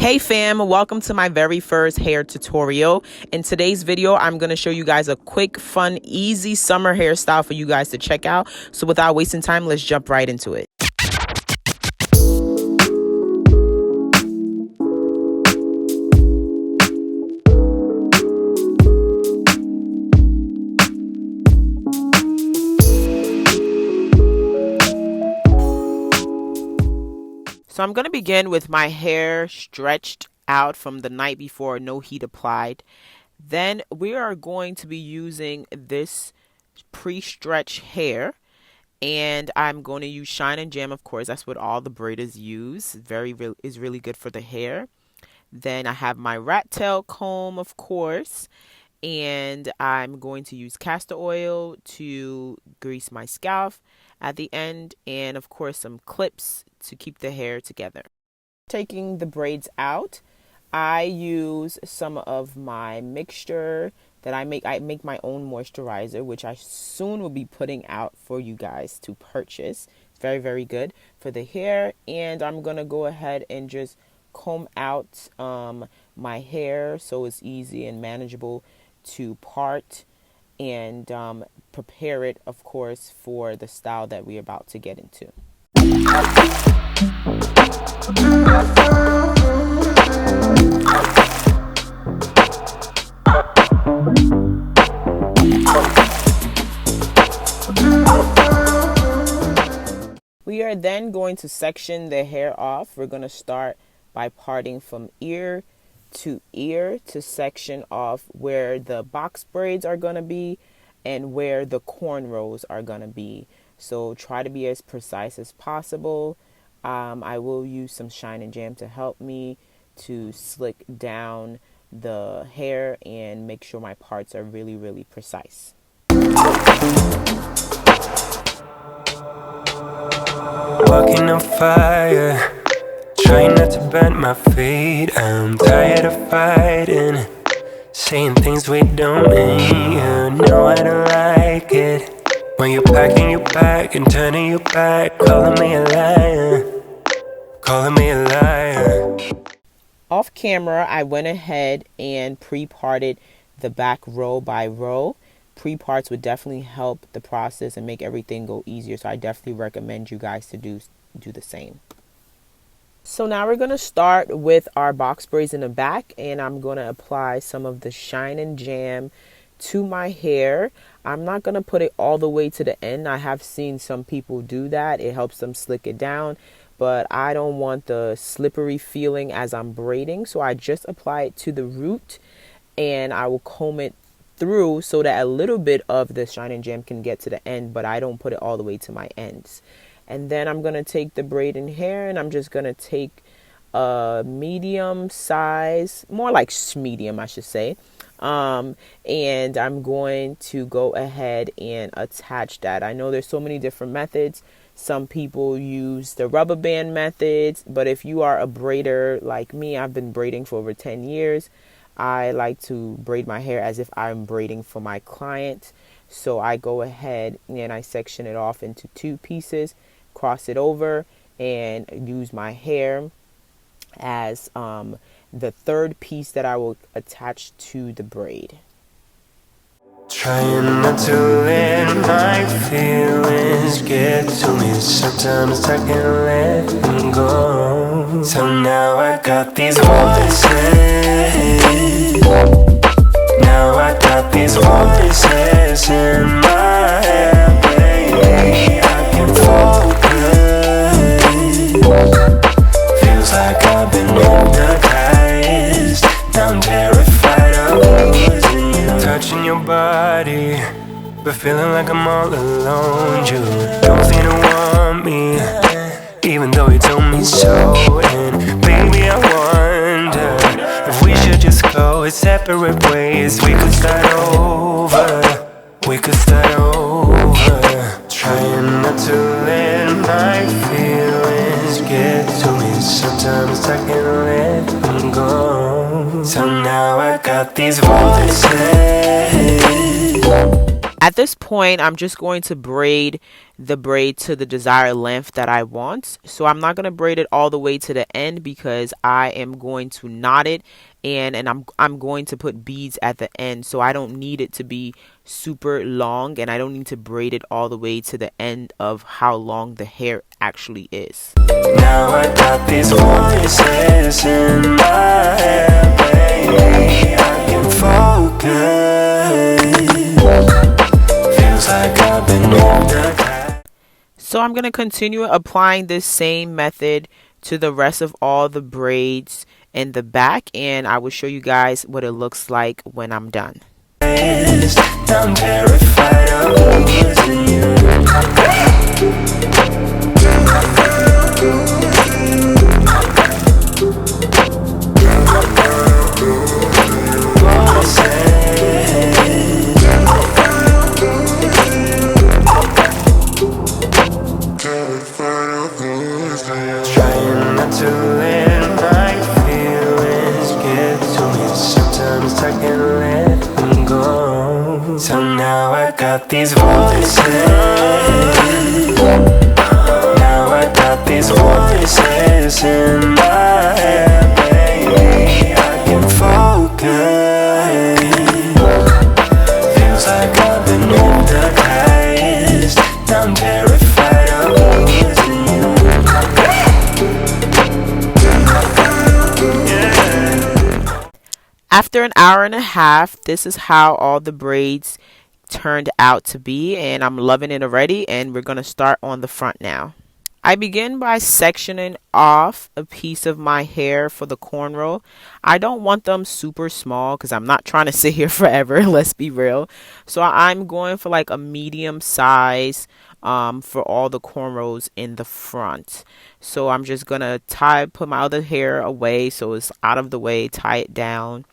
Hey fam, welcome to my very first hair tutorial. In today's video, I'm going to show you guys a quick, fun, easy summer hairstyle for you guys to check out. So without wasting time, let's jump right into it. So I'm going to begin with my hair stretched out from the night before, no heat applied. Then we are going to be using this pre-stretch hair, and I'm going to use Shine and Jam, of course. That's what all the braiders use. Is really good for the hair. Then I have my rat tail comb, of course, and I'm going to use castor oil to grease my scalp at the end, and of course some clips to keep the hair together. Taking the braids out, I use some of my mixture that I make my own moisturizer, which I soon will be putting out for you guys to purchase. It's very, very good for the hair. And I'm gonna go ahead and just comb out my hair so it's easy and manageable to part, and prepare it, of course, for the style that we're about to get into. We are then going to section the hair off. We're going to start by parting from ear to section off where the box braids are going to be and where the cornrows are going to be. So try to be as precise as possible. I will use some Shine and Jam to help me to slick down the hair and make sure my parts are really, really precise. Walking on fire, trying not to burn my feet. I'm tired of fighting, saying things we don't mean. You know I don't like it when you're packing your bag and turning your back, calling me a liar, calling me a liar. Off camera, I went ahead and pre-parted the back row by row. Pre-parts would definitely help the process and make everything go easier, so I definitely recommend you guys to do the same. So now we're going to start with our box braids in the back, and I'm going to apply some of the Shine and Jam to my hair. I'm not going to put it all the way to the end. I have seen some people do that. It helps them slick it down, but I don't want the slippery feeling as I'm braiding, so I just apply it to the root, and I will comb it through so that a little bit of the Shine and Jam can get to the end, but I don't put it all the way to my ends. And then I'm going to take the braid in hair, and I'm just going to take a medium size, more like medium I should say, and I'm going to go ahead and attach that. I know there's so many different methods. Some people use the rubber band methods, but if you are a braider like me, I've been braiding for over 10 years. I like to braid my hair as if I'm braiding for my client. So I go ahead and I section it off into two pieces, cross it over, and use my hair as the third piece that I will attach to the braid. Trying not to let my feelings get to me. Sometimes I can't let them go. So now I got these voices. Now I got these voices in my head, baby. I can focus. Feels like I've been hypnotized. Now I'm terrified of losing you. Touching your body, but feeling like I'm all alone. You don't seem to want me, even though you told me so. And baby, I wonder if we should just go separate ways. We could start over, we could start over. Trying not to let my feelings get to me. Sometimes I can't let them go. So now I got these voices. At this point, I'm just going to braid the braid to the desired length that I want. So I'm not going to braid it all the way to the end because I am going to knot it, and I'm going to put beads at the end. So I don't need it to be super long, and I don't need to braid it all the way to the end of how long the hair actually is. Now I got these voices in my head, baby, I can focus. Like I've been so I'm going to continue applying this same method to the rest of all the braids in the back, and I will show you guys what it looks like when I'm done. I'm terrified of losing you. Trying not to let my feelings get to me. Sometimes I can't let them go. So now I got these voices. Now I got these voices in my head, baby, I can focus. Feels like I've been hypnotized. I'm terrified of losing you. After an hour and a half, this is how all the braids turned out to be, and I'm loving it already, and we're going to start on the front now. I begin by sectioning off a piece of my hair for the cornrow. I don't want them super small because I'm not trying to sit here forever, let's be real. So I'm going for like a medium size for all the cornrows in the front. So I'm just going to put my other hair away so it's out of the way, tie it down.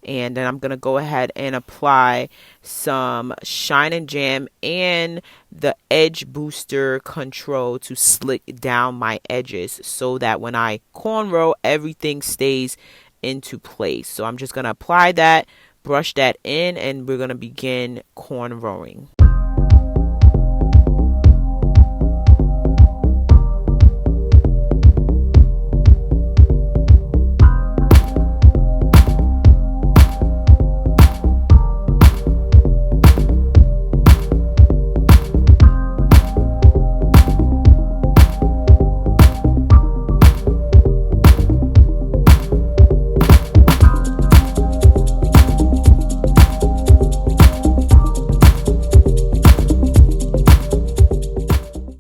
And then I'm going to go ahead and apply some Shine and Jam and the Edge Booster Control to slick down my edges so that when I cornrow, everything stays into place. So I'm just going to apply that, brush that in, and we're going to begin cornrowing.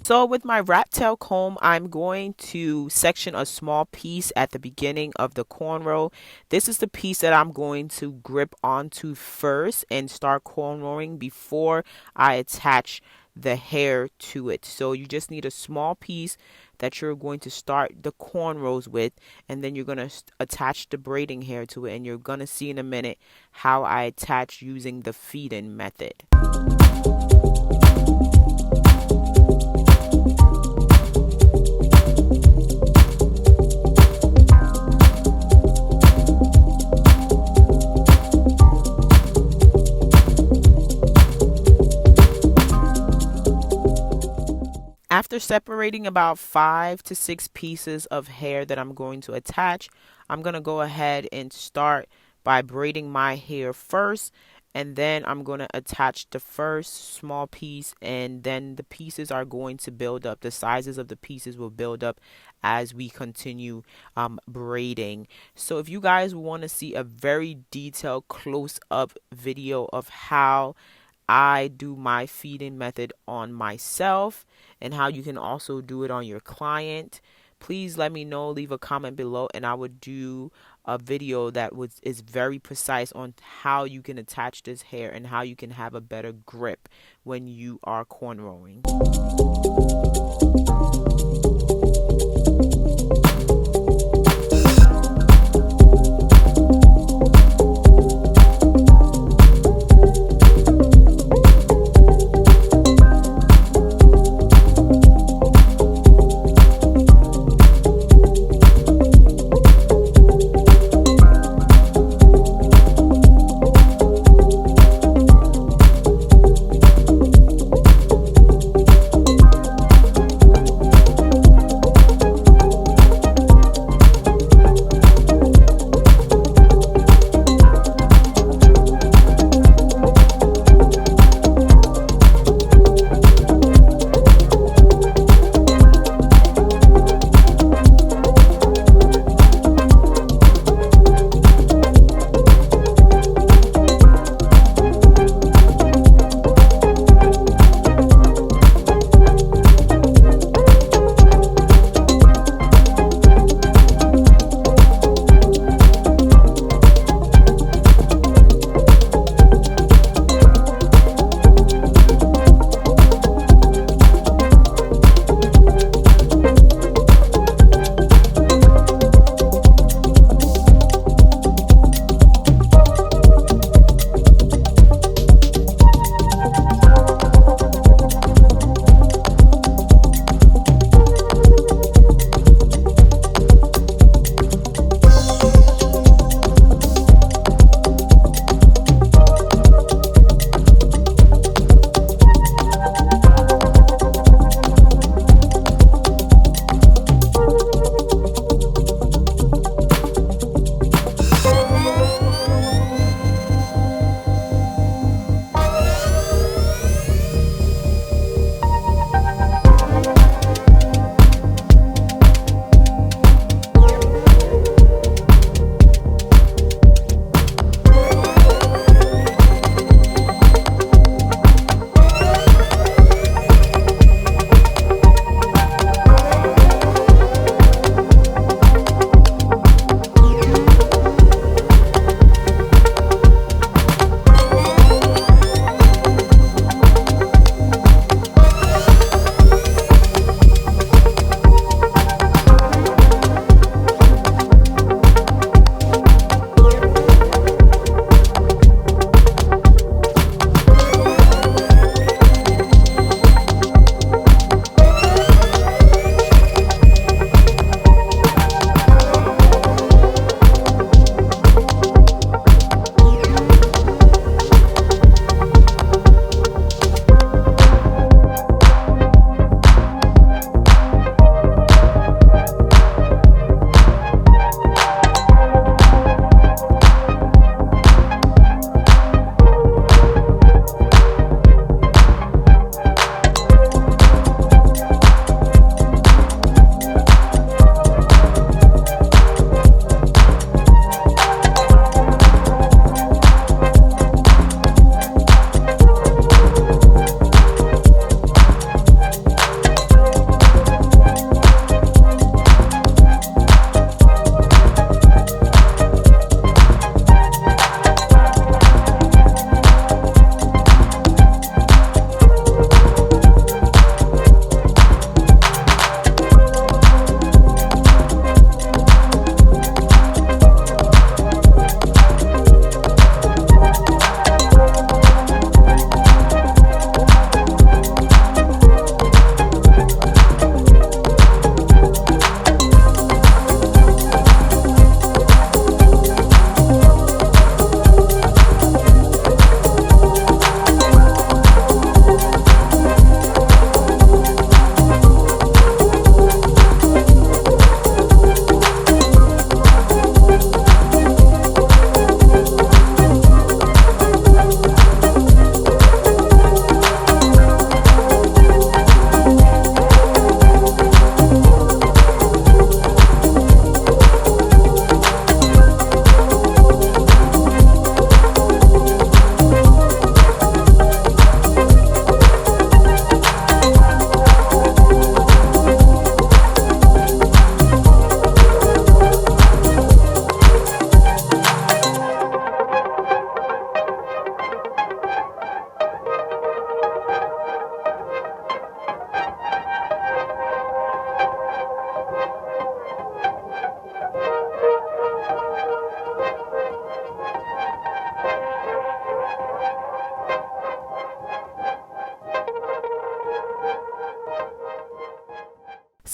So with my rat tail comb, I'm going to section a small piece at the beginning of the cornrow. This is the piece that I'm going to grip onto first and start cornrowing before I attach the hair to it. So you just need a small piece that you're going to start the cornrows with, and then you're going to attach the braiding hair to it, and you're going to see in a minute how I attach using the feed-in method. After separating about 5 to 6 pieces of hair that I'm going to attach, I'm going to go ahead and start by braiding my hair first, and then I'm going to attach the first small piece, and then the pieces are going to build up. The sizes of the pieces will build up as we continue braiding. So if you guys want to see a very detailed close-up video of how I do my feeding method on myself and how you can also do it on your client, please let me know, leave a comment below, and I would do a video that is very precise on how you can attach this hair and how you can have a better grip when you are cornrowing.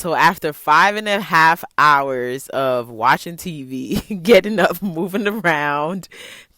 So after 5.5 hours of watching TV, getting up, moving around,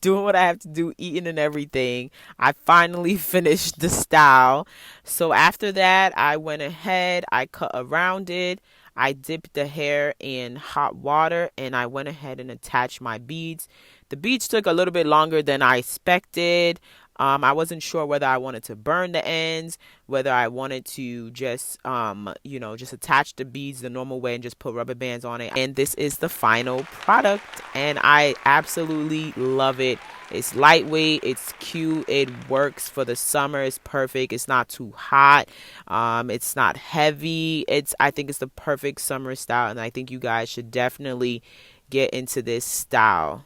doing what I have to do, eating and everything, I finally finished the style. So after that, I went ahead, I cut around it, I dipped the hair in hot water, and I went ahead and attached my beads. The beads took a little bit longer than I expected. I wasn't sure whether I wanted to burn the ends, whether I wanted to just, just attach the beads the normal way and just put rubber bands on it. And this is the final product, and I absolutely love it. It's lightweight, it's cute, it works for the summer, it's perfect, it's not too hot, it's not heavy. I think it's the perfect summer style, and I think you guys should definitely get into this style.